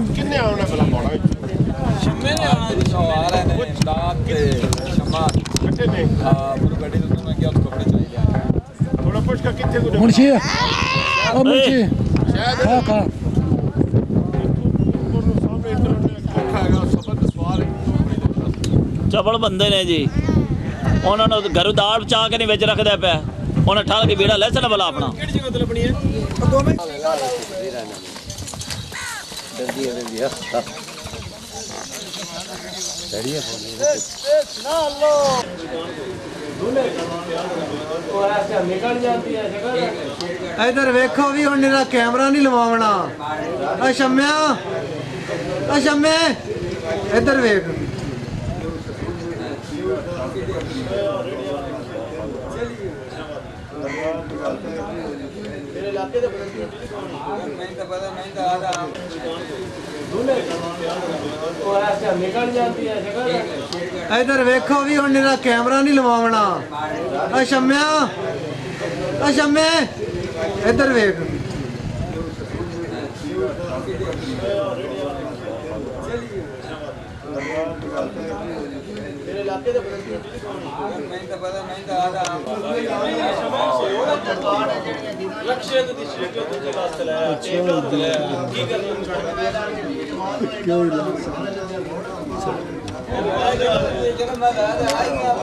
किन्ने आना भला पाना शम्मे ने आना आ रहे हैं दांत ते शम्मा कितने ने पूरी गाड़ी तो मैं क्या कपड़े चाहिए थोड़ा पुश का कितने को मुंशी ओ मुंशी शायद हां का सामने इंटरनेट खाएगा सफर सवाल चपल बंदे ने जी उन्होंने घर दाल बचा के नहीं बिच रखदा पे उन्हें ठल के बेड़ा ले चला भला अपना किहड़ी जगह ते लपनी है दो में जल्दी है चढ़िए ना लो निकल जाती है इधर वेखो भी हुण मेरा कैमरा नहीं लवावना आ शम्या इधर वेख मेरे इलाके दे मैं तो पता नहीं था आ रहा निकल जाती है इधर वेखो भी हुण मेरा कैमरा नहीं लवावना आ शम्या इधर वेख मेरे इलाके दे मैं तो पता नहीं था आ रहा लक्ष्य दी शेक तुझे वास्ते लाया की करना क्यों